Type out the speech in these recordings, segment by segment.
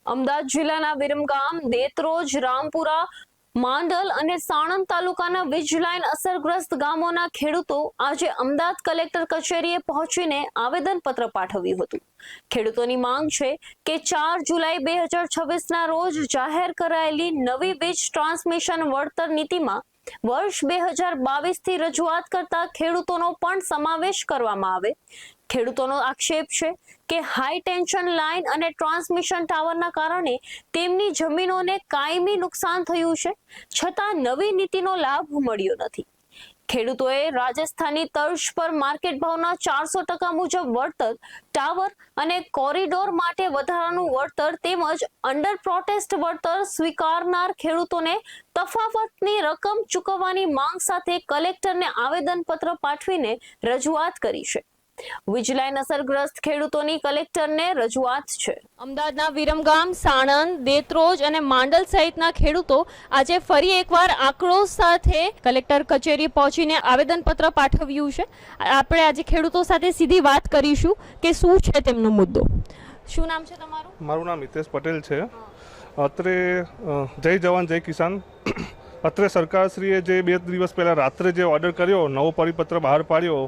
અમદાવાદ જિલ્લાના વિરમગામ, દેત્રોજ, રામપુરા, માંડલ અને સાણંદ તાલુકાના વીજ લાઇન અસરગ્રસ્ત ગામોના ખેડૂતો આજે અમદાવાદ કલેક્ટર કચેરીએ પહોંચીને આવેદનપત્ર પાઠવ્યું હતું. ખેડૂતોની માંગ છે કે 4 જુલાઈ 2026ના રોજ જાહેર કરાયેલી નવી વીજ ટ્રાન્સમિશન વળતર નીતિમાં વર્ષ 2022થી રજૂઆત કરતા ખેડૂતોનો પણ સમાવેશ કરવામાં આવે. ખેડૂતોનો આક્ષેપ છે કે હાઈ ટેન્શન લાઇન અને ટ્રાન્સમિશન ટાવરના કારણે તેમની જમીનોને કાયમી નુકસાન થયું છે, છતાં નવી નીતિનો લાભ મળ્યો નથી. ખેડૂતોએ રાજસ્થાની તર્જ પર માર્કેટ ભાવના 400% મુજબ વળતર, ટાવર અને કોરિડોર માટે વધારાનું વળતર તેમજ અંડર પ્રોટેસ્ટ વળતર સ્વીકારનાર ખેડૂતોને તફાવતની રકમ ચૂકવવાની માંગ સાથે કલેક્ટરને આવેદનપત્ર પાઠવીને રજૂઆત કરી છે. વીજ લાઇન અસરગ્રસ્ત ખેડૂતોની કલેક્ટરને રજૂઆત છે. અમદાવાદના વિરમગામ, સાણંદ, દેત્રોજ અને માંડલ સહિતના ખેડૂતો આજે ફરી એકવાર આક્રોશ સાથે કલેક્ટર કચેરી પહોંચીને આવેદનપત્ર પાઠવ્યું છે. આપણે આજે ખેડૂતો સાથે સીધી વાત કરીશું કે શું છે તેમનો મુદ્દો. શું નામ છે તમારું? મારું નામ હિતેશ પટેલ છે. અત્રે જય જવાન જય કિસાન. અત્રે સરકારશ્રીએ જે 2 દિવસ પહેલાં રાત્રે જે ઓર્ડર કર્યો, નવો પરિપત્ર બહાર પાડ્યો,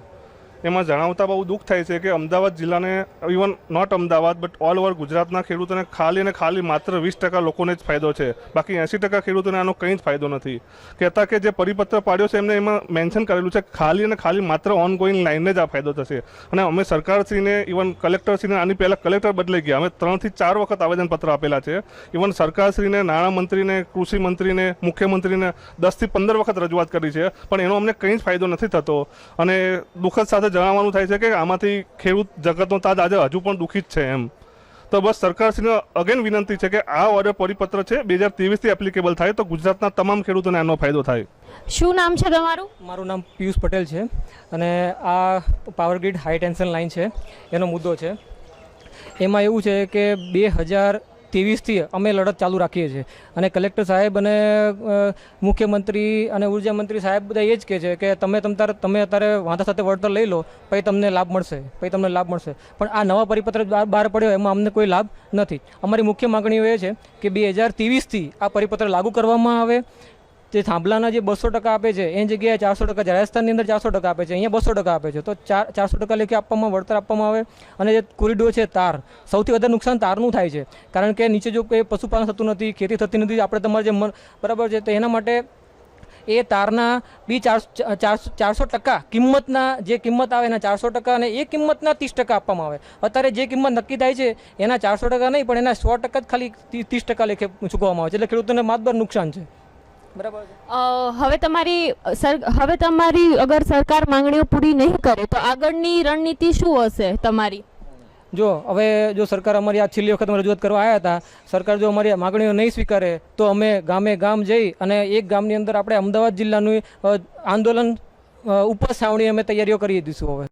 એમાં જણાવતા બહુ દુઃખ થાય છે કે અમદાવાદ જિલ્લાને, even not Ahmedabad but all over ગુજરાતના ખેડૂતોને ખાલી અને ખાલી માત્ર 20% લોકોને જ ફાયદો છે. બાકી 80% ખેડૂતોને આનો કંઈ જ ફાયદો નથી. કહેતા કે જે પરિપત્ર પાડ્યો છે એમને એમાં મેન્શન કરેલું છે ખાલી અને ખાલી માત્ર ઓનગોઈંગ લાઇનને જ આ ફાયદો થશે. અને અમે સરકારશ્રીને, ઇવન કલેક્ટરશ્રીને આની પહેલાં કલેક્ટર બદલાઈ ગયા, અમે 3 થી 4 વખત આવેદનપત્ર આપેલા છે. ઇવન સરકારશ્રીને, નાણામંત્રીને, કૃષિ મંત્રીને, મુખ્યમંત્રીને 10 થી 15 વખત રજૂઆત કરી છે, પણ એનો અમને કંઈ જ ફાયદો નથી થતો. અને દુઃખદ સાથે જણાવવાનું થાય છે કે આમાંથી ખેડૂત જગતનો તાજ આજે હજુ પણ દુઃખિત છે એમ. તો બસ સરકારશ્રીને અગેન વિનંતી છે કે આ ઓર્ડર પરિપત્ર છે 2023થી એપ્લિકેબલ થાય તો ગુજરાતના તમામ ખેડૂતોને આનો ફાયદો થાય. શું નામ છે તમારું? મારું નામ પિયુષ પટેલ છે અને આ power grid high tension line છે, એનો મુદ્દો છે. એમાં એવું છે કે 2023થી અમે લડત ચાલુ રાખીએ છીએ અને કલેક્ટર સાહેબ અને મુખ્યમંત્રી અને ઉર્જા મંત્રી સાહેબ બધા એ જ કહે છે કે તમે અત્યારે વાંધા સાથે વળતર લઈ લો, પછી તમને લાભ મળશે. પણ આ નવા પરિપત્ર બહાર પડ્યો એમાં અમને કોઈ લાભ નથી. અમારી મુખ્ય માગણીઓ એ છે કે 2023થી આ પરિપત્ર લાગુ કરવામાં આવે. જે થાંભલાના જે 200% આપે છે એની જગ્યાએ 400%, રાજસ્થાનની અંદર 400% આપે છે, અહીંયા 200% આપે છે, તો 400% લેખે આપવામાં, વળતર આપવામાં આવે. અને જે કોરિડોર છે, તાર, સૌથી વધારે નુકસાન તારનું થાય છે, કારણ કે નીચે જો કોઈ પશુપાલન થતું નથી, ખેતી થતી નથી, આપણે તમારે જે બરાબર છે, તો એના માટે એ તારના બી 400% કિંમતના, જે કિંમત આવે એના 400% અને એ કિંમતના 30% આપવામાં આવે. અત્યારે જે કિંમત નક્કી થાય છે એના 400% નહીં, પણ એના 100% જ ખાલી 30% લેખે ચૂકવવામાં આવે છે. એટલે ખેડૂતોને માતબર નુકસાન છે. બરાબર. હવે તમારી અગર સરકાર માંગણીઓ પૂરી નહીં કરે તો આગળની રણનીતિ શું હશે તમારી? જો સરકાર અમારી આ છેલ્લી વખત રજૂઆત કરવા આવ્યા હતા, સરકાર જો અમારી માગણીઓ નહીં સ્વીકારે તો અમે ગામ જઈ અને એક ગામની અંદર આપણે અમદાવાદ જિલ્લાનું આંદોલન ઉપર છાવણી અમે તૈયારીઓ કરી દઈશું. હવે